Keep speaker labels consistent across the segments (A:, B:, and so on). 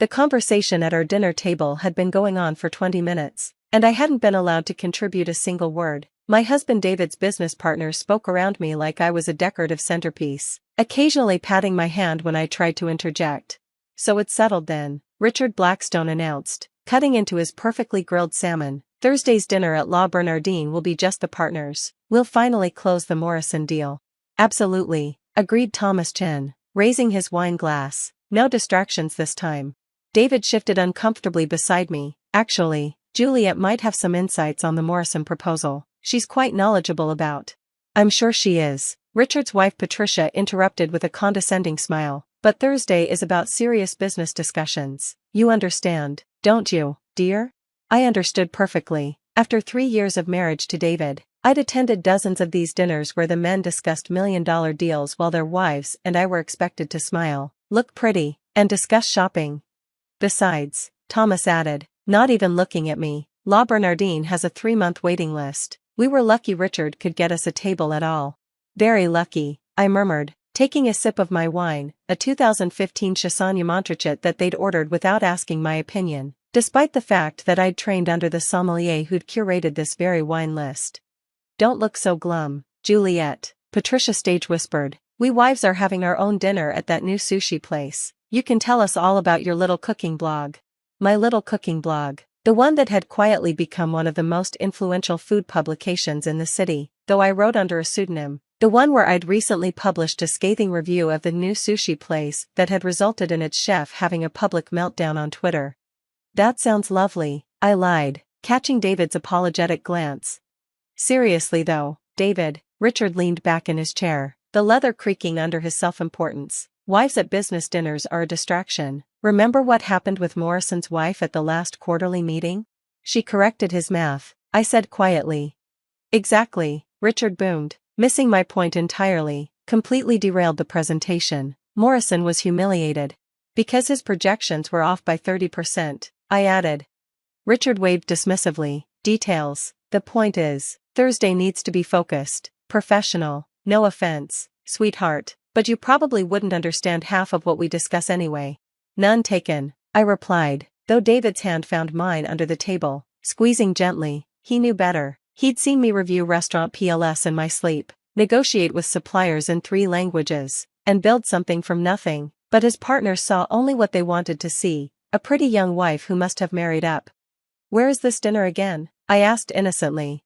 A: The conversation at our dinner table had been going on for 20 minutes, and I hadn't been allowed to contribute a single word. My husband David's business partners spoke around me like I was a decorative centerpiece, occasionally patting my hand when I tried to interject. "So it's settled then," Richard Blackstone announced, cutting into his perfectly grilled salmon. "Thursday's dinner at La Bernardine will be just the partners. We'll finally close the Morrison deal." "Absolutely," agreed Thomas Chen, raising his wine glass. "No distractions this time." David shifted uncomfortably beside me. "Actually, Juliet might have some insights on the Morrison proposal. She's quite knowledgeable about." "I'm sure she is," Richard's wife Patricia interrupted with a condescending smile. "But Thursday is about serious business discussions. You understand, don't you, dear?" I understood perfectly. After 3 years of marriage to David, I'd attended dozens of these dinners where the men discussed million-dollar deals while their wives and I were expected to smile, look pretty, and discuss shopping. "Besides," Thomas added, not even looking at me, "La Bernardine has a 3-month waiting list. We were lucky Richard could get us a table at all." "Very lucky," I murmured, taking a sip of my wine, a 2015 Chassagne Montrachet that they'd ordered without asking my opinion, despite the fact that I'd trained under the sommelier who'd curated this very wine list. "Don't look so glum, Juliet," Patricia stage whispered. "We wives are having our own dinner at that new sushi place. You can tell us all about your little cooking blog." My little cooking blog. The one that had quietly become one of the most influential food publications in the city, though I wrote under a pseudonym. The one where I'd recently published a scathing review of the new sushi place that had resulted in its chef having a public meltdown on Twitter. "That sounds lovely," I lied, catching David's apologetic glance. "Seriously though, David," Richard leaned back in his chair, the leather creaking under his self-importance. "Wives at business dinners are a distraction. Remember what happened with Morrison's wife at the last quarterly meeting?" "She corrected his math," I said quietly. "Exactly," Richard boomed, missing my point entirely, completely derailed the presentation. "Morrison was humiliated. Because his projections were off by 30%, I added. Richard waved dismissively. "Details. The point is, Thursday needs to be focused, professional. No offense, sweetheart, but you probably wouldn't understand half of what we discuss anyway." "None taken," I replied, though David's hand found mine under the table, squeezing gently. He knew better. He'd seen me review restaurant PLS in my sleep, negotiate with suppliers in 3 languages, and build something from nothing, but his partners saw only what they wanted to see, a pretty young wife who must have married up. "Where is this dinner again?" I asked innocently.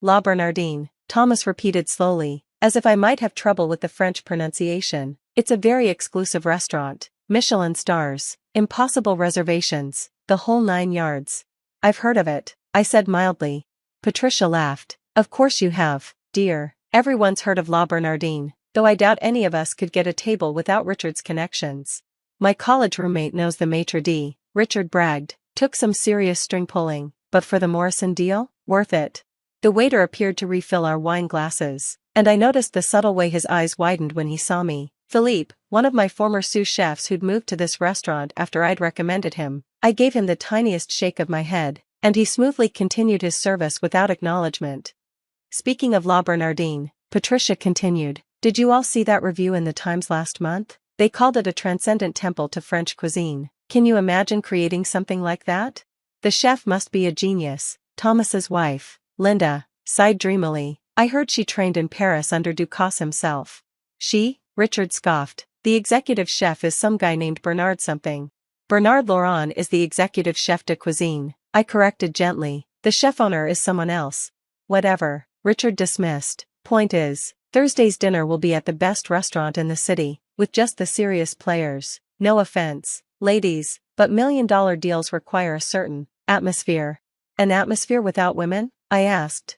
A: "La Bernardine," Thomas repeated slowly, as if I might have trouble with the French pronunciation. "It's a very exclusive restaurant, Michelin stars, impossible reservations, the whole 9 yards." "I've heard of it," I said mildly. Patricia laughed. "Of course you have, dear. Everyone's heard of La Bernardine, though I doubt any of us could get a table without Richard's connections." "My college roommate knows the maitre d'," Richard bragged. "Took some serious string pulling, but for the Morrison deal, worth it." The waiter appeared to refill our wine glasses, and I noticed the subtle way his eyes widened when he saw me. Philippe, one of my former sous chefs who'd moved to this restaurant after I'd recommended him. I gave him the tiniest shake of my head, and he smoothly continued his service without acknowledgement. "Speaking of La Bernardine," Patricia continued, "did you all see that review in the Times last month? They called it a transcendent temple to French cuisine. Can you imagine creating something like that?" "The chef must be a genius," Thomas's wife, Linda, sighed dreamily. "I heard she trained in Paris under Ducasse himself." "She?" Richard scoffed. "The executive chef is some guy named Bernard something." "Bernard Laurent is the executive chef de cuisine," I corrected gently. "The chef owner is someone else." "Whatever," Richard dismissed. "Point is, Thursday's dinner will be at the best restaurant in the city, with just the serious players. No offense, ladies, but million-dollar deals require a certain atmosphere." "An atmosphere without women?" I asked.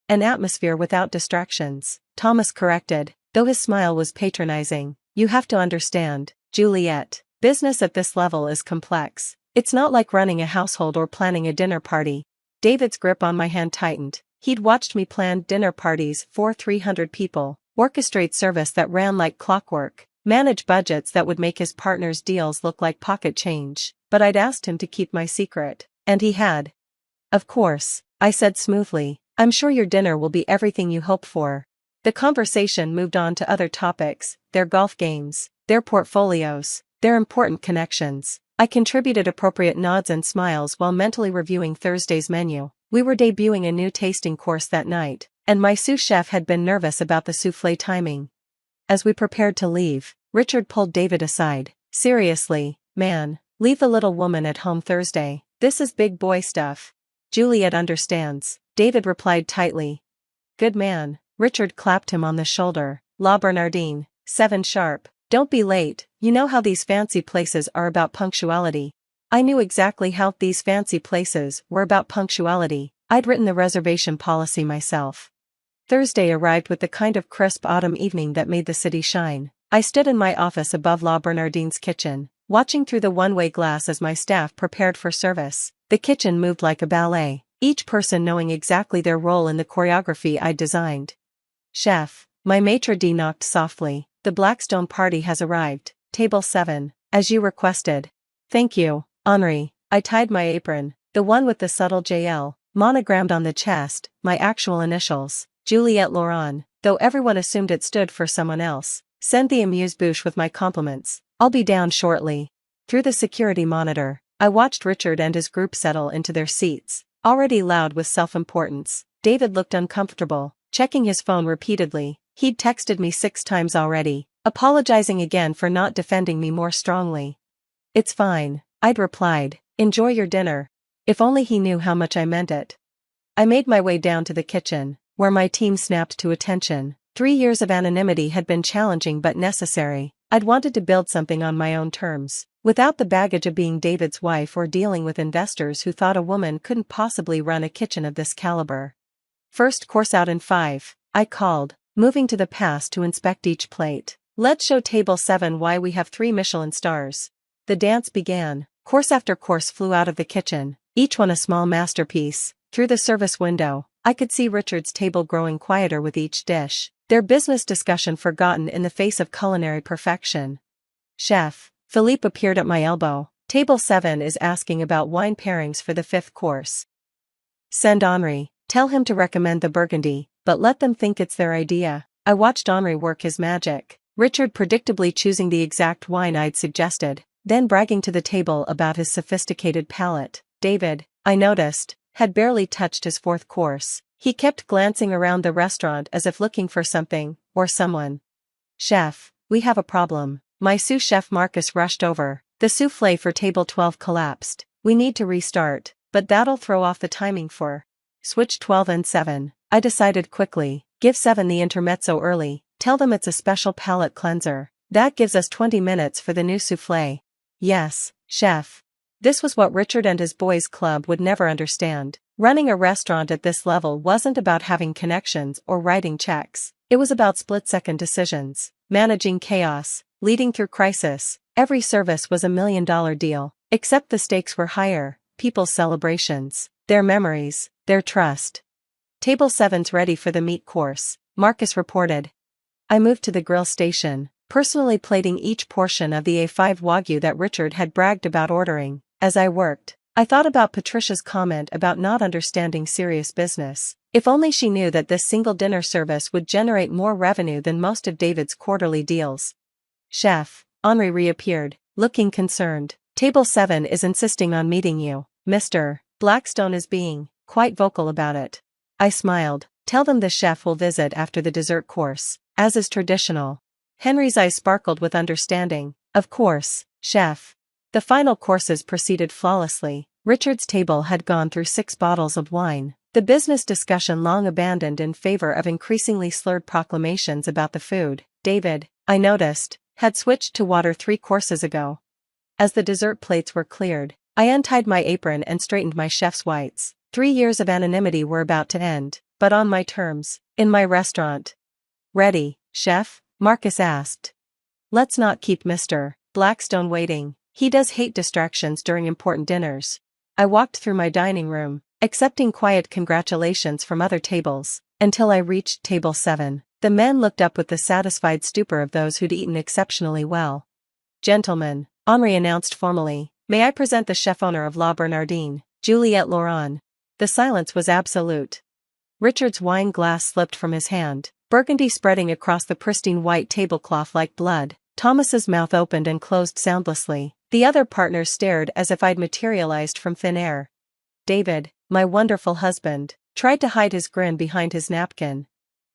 A: "An atmosphere without distractions," Thomas corrected, though his smile was patronizing. "You have to understand, Juliet, business at this level is complex. It's not like running a household or planning a dinner party." David's grip on my hand tightened. He'd watched me plan dinner parties for 300 people, orchestrate service that ran like clockwork, manage budgets that would make his partner's deals look like pocket change, but I'd asked him to keep my secret, and he had. "Of course," I said smoothly, "I'm sure your dinner will be everything you hope for." The conversation moved on to other topics, their golf games, their portfolios, their important connections. I contributed appropriate nods and smiles while mentally reviewing Thursday's menu. We were debuting a new tasting course that night, and my sous chef had been nervous about the soufflé timing. As we prepared to leave, Richard pulled David aside. "Seriously, man, leave the little woman at home Thursday. This is big boy stuff." "Juliet understands," David replied tightly. "Good man." Richard clapped him on the shoulder. "La Bernardine, 7 sharp. Don't be late, you know how these fancy places are about punctuality." I knew exactly how these fancy places were about punctuality. I'd written the reservation policy myself. Thursday arrived with the kind of crisp autumn evening that made the city shine. I stood in my office above La Bernardine's kitchen, watching through the one-way glass as my staff prepared for service. The kitchen moved like a ballet, each person knowing exactly their role in the choreography I'd designed. "Chef," my maitre d' knocked softly, "the Blackstone party has arrived. Table 7, as you requested." "Thank you, Henri." I tied my apron, the one with the subtle JL, monogrammed on the chest, my actual initials, Juliette Laurent, though everyone assumed it stood for someone else. "Send the amuse-bouche with my compliments. I'll be down shortly." Through the security monitor, I watched Richard and his group settle into their seats, already loud with self-importance. David looked uncomfortable, checking his phone repeatedly. He'd texted me 6 times already, apologizing again for not defending me more strongly. "It's fine," I'd replied. "Enjoy your dinner." If only he knew how much I meant it. I made my way down to the kitchen, where my team snapped to attention. 3 years of anonymity had been challenging but necessary. I'd wanted to build something on my own terms, without the baggage of being David's wife or dealing with investors who thought a woman couldn't possibly run a kitchen of this caliber. "First course out in 5, I called, moving to the pass to inspect each plate. "Let's show table 7 why we have 3 Michelin stars." The dance began. Course after course flew out of the kitchen, each one a small masterpiece. Through the service window, I could see Richard's table growing quieter with each dish, their business discussion forgotten in the face of culinary perfection. "Chef," Philippe appeared at my elbow. "Table 7 is asking about wine pairings for the 5th course. Send Henri, tell him to recommend the Burgundy, but let them think it's their idea." I watched Henri work his magic, Richard predictably choosing the exact wine I'd suggested, then bragging to the table about his sophisticated palate. David, I noticed, had barely touched his 4th course. He kept glancing around the restaurant as if looking for something, or someone. "Chef, we have a problem." My sous chef Marcus rushed over. "The soufflé for table 12 collapsed. We need to restart, but that'll throw off the timing for switch 12 and 7. I decided quickly. Give 7 the intermezzo early, tell them it's a special palate cleanser. That gives us 20 minutes for the new soufflé. "Yes, chef." This was what Richard and his boys' club would never understand. Running a restaurant at this level wasn't about having connections or writing checks. It was about split-second decisions, managing chaos, leading through crisis. Every service was a $1 million deal, except the stakes were higher: people's celebrations, their memories, their trust. "Table 7's ready for the meat course," Marcus reported. I moved to the grill station, personally plating each portion of the A5 Wagyu that Richard had bragged about ordering. As I worked, I thought about Patricia's comment about not understanding serious business. If only she knew that this single dinner service would generate more revenue than most of David's quarterly deals. "Chef," Henri reappeared, looking concerned. "Table 7 is insisting on meeting you. Mr. Blackstone is being quite vocal about it." I smiled. "Tell them the chef will visit after the dessert course, as is traditional." Henry's eyes sparkled with understanding. "Of course, chef." The final courses proceeded flawlessly. Richard's table had gone through 6 bottles of wine, the business discussion long abandoned in favor of increasingly slurred proclamations about the food. David, I noticed, had switched to water 3 courses ago. As the dessert plates were cleared, I untied my apron and straightened my chef's whites. 3 years of anonymity were about to end, but on my terms, in my restaurant. "Ready, chef?" Marcus asked. "Let's not keep Mr. Blackstone waiting. He does hate distractions during important dinners." I walked through my dining room, accepting quiet congratulations from other tables, until I reached table 7. The men looked up with the satisfied stupor of those who'd eaten exceptionally well. "Gentlemen," Henri announced formally, "may I present the chef-owner of La Bernardine, Juliette Laurent." The silence was absolute. Richard's wine glass slipped from his hand, burgundy spreading across the pristine white tablecloth like blood. Thomas's mouth opened and closed soundlessly. The other partners stared as if I'd materialized from thin air. David, my wonderful husband, tried to hide his grin behind his napkin.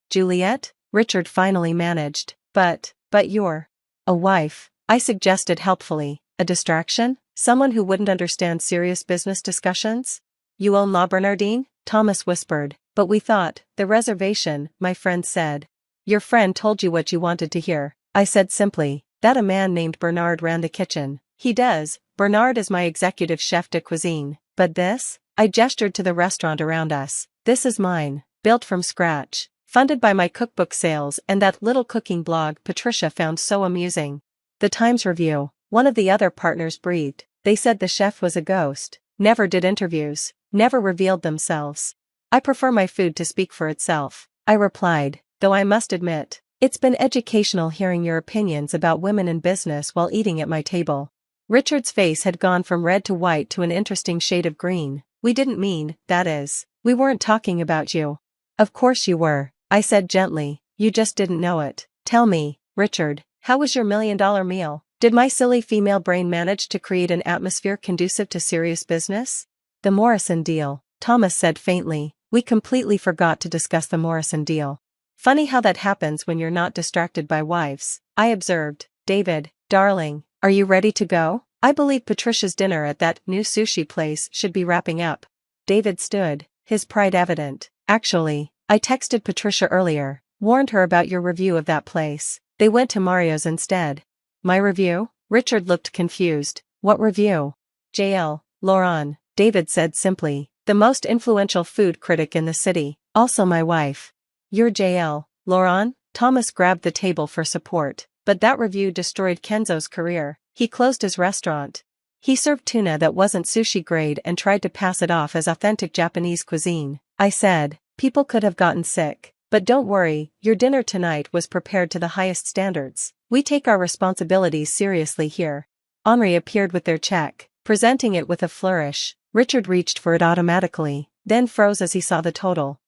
A: Juliet? Richard finally managed. But you're a wife, I suggested helpfully. A distraction? Someone who wouldn't understand serious business discussions? You own La Bernardine? Thomas whispered. But we thought, the reservation, my friend said. Your friend told you what you wanted to hear, I said simply, that a man named Bernard ran the kitchen. He does, Bernard is my executive chef de cuisine. But this? I gestured to the restaurant around us. This is mine, built from scratch, funded by my cookbook sales and that little cooking blog Patricia found so amusing. The Times Review, one of the other partners breathed. They said the chef was a ghost, never did interviews, never revealed themselves. I prefer my food to speak for itself, I replied, though I must admit, it's been educational hearing your opinions about women in business while eating at my table. Richard's face had gone from red to white to an interesting shade of green. We didn't mean, that is, we weren't talking about you. Of course you were, I said gently, you just didn't know it. Tell me, Richard, how was your $1 million meal? Did my silly female brain manage to create an atmosphere conducive to serious business? The Morrison deal, Thomas said faintly. We completely forgot to discuss the Morrison deal. Funny how that happens when you're not distracted by wives, I observed. David, darling, are you ready to go? I believe Patricia's dinner at that new sushi place should be wrapping up. David stood, his pride evident. Actually, I texted Patricia earlier, warned her about your review of that place. They went to Mario's instead. My review? Richard looked confused. What review? JL, Lauren, David said simply. The most influential food critic in the city, also my wife. You're JL, Lauren? Thomas grabbed the table for support, but that review destroyed Kenzo's career. He closed his restaurant. He served tuna that wasn't sushi grade and tried to pass it off as authentic Japanese cuisine. I said, people could have gotten sick. But don't worry, your dinner tonight was prepared to the highest standards. We take our responsibilities seriously here. Henri appeared with their check, presenting it with a flourish. Richard reached for it automatically, then froze as he saw the total.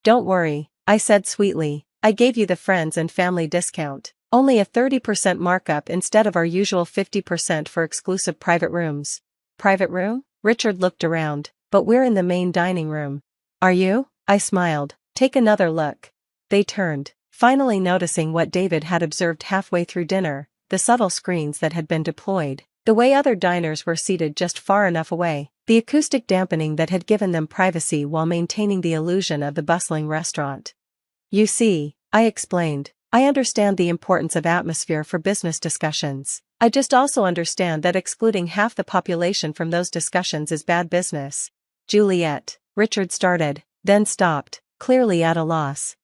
A: Don't worry, I said sweetly, I gave you the friends and family discount. Only a 30% markup instead of our usual 50% for exclusive private rooms. Private room? Richard looked around, but we're in the main dining room. Are you? I smiled. Take another look. They turned, finally noticing what David had observed halfway through dinner, the subtle screens that had been deployed, the way other diners were seated just far enough away, the acoustic dampening that had given them privacy while maintaining the illusion of the bustling restaurant. You see, I explained, I understand the importance of atmosphere for business discussions. I just also understand that excluding half the population from those discussions is bad business. Juliet, Richard started, then stopped, clearly at a loss.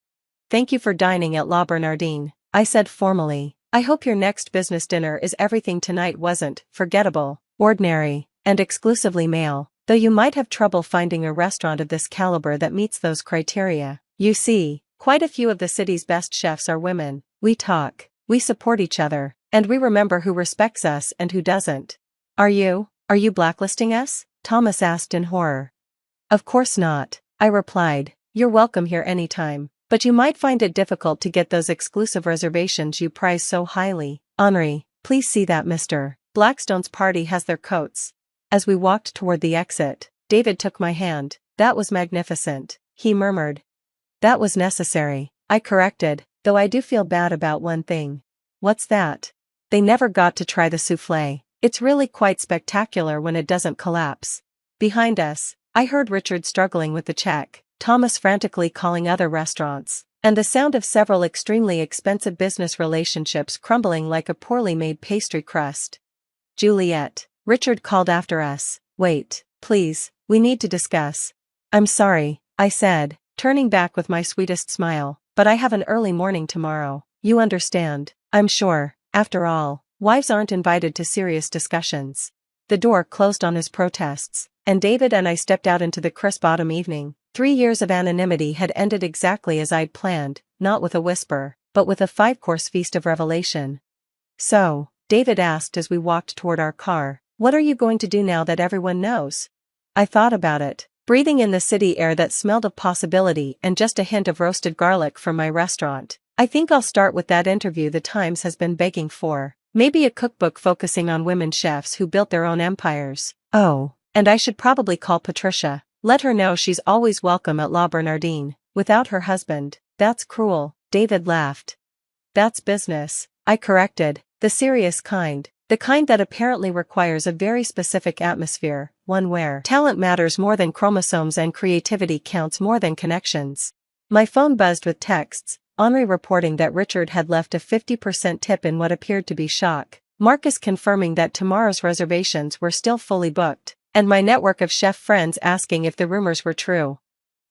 A: Thank you for dining at La Bernardine, I said formally. I hope your next business dinner is everything tonight wasn't, forgettable, ordinary, and exclusively male, though you might have trouble finding a restaurant of this caliber that meets those criteria. You see, quite a few of the city's best chefs are women. We talk, we support each other, and we remember who respects us and who doesn't. Are you blacklisting us? Thomas asked in horror. Of course not, I replied. You're welcome here anytime, but you might find it difficult to get those exclusive reservations you prize so highly. Henri, please see that Mr. Blackstone's party has their coats. As we walked toward the exit, David took my hand. That was magnificent, he murmured. That was necessary, I corrected, though I do feel bad about one thing. What's that? They never got to try the soufflé. It's really quite spectacular when it doesn't collapse. Behind us, I heard Richard struggling with the check, Thomas frantically calling other restaurants, and the sound of several extremely expensive business relationships crumbling like a poorly made pastry crust. Juliet, Richard called after us. Wait, please, we need to discuss. I'm sorry, I said, turning back with my sweetest smile, but I have an early morning tomorrow. You understand, I'm sure. After all, wives aren't invited to serious discussions. The door closed on his protests, and David and I stepped out into the crisp autumn evening. 3 years of anonymity had ended exactly as I'd planned, not with a whisper, but with a 5-course feast of revelation. So, David asked as we walked toward our car, what are you going to do now that everyone knows? I thought about it, breathing in the city air that smelled of possibility and just a hint of roasted garlic from my restaurant. I think I'll start with that interview the Times has been begging for. Maybe a cookbook focusing on women chefs who built their own empires. Oh, and I should probably call Patricia. Let her know she's always welcome at La Bernardine, without her husband. That's cruel, David laughed. That's business, I corrected, the serious kind. The kind that apparently requires a very specific atmosphere, one where talent matters more than chromosomes and creativity counts more than connections. My phone buzzed with texts, Henri reporting that Richard had left a 50% tip in what appeared to be shock, Marcus confirming that tomorrow's reservations were still fully booked, and my network of chef friends asking if the rumors were true.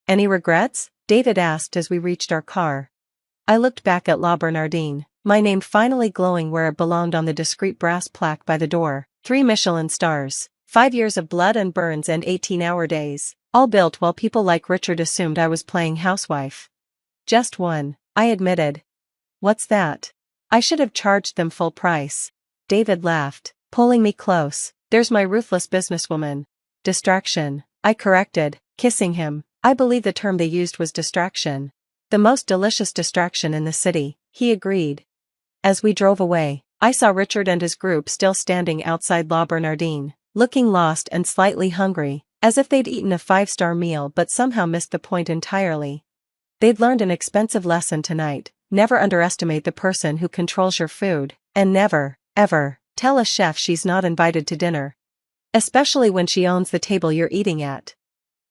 A: Any regrets? David asked as we reached our car. I looked back at La Bernardine, my name finally glowing where it belonged on the discreet brass plaque by the door. 3 Michelin stars, 5 years of blood and burns and 18-hour days, all built while people like Richard assumed I was playing housewife. Just one, I admitted. What's that? I should have charged them full price. David laughed, pulling me close. There's my ruthless businesswoman. Distraction, I corrected, kissing him. I believe the term they used was distraction. The most delicious distraction in the city, he agreed. As we drove away, I saw Richard and his group still standing outside La Bernardine, looking lost and slightly hungry, as if they'd eaten a 5-star meal but somehow missed the point entirely. They'd learned an expensive lesson tonight: never underestimate the person who controls your food, and never, ever, tell a chef she's not invited to dinner. Especially when she owns the table you're eating at.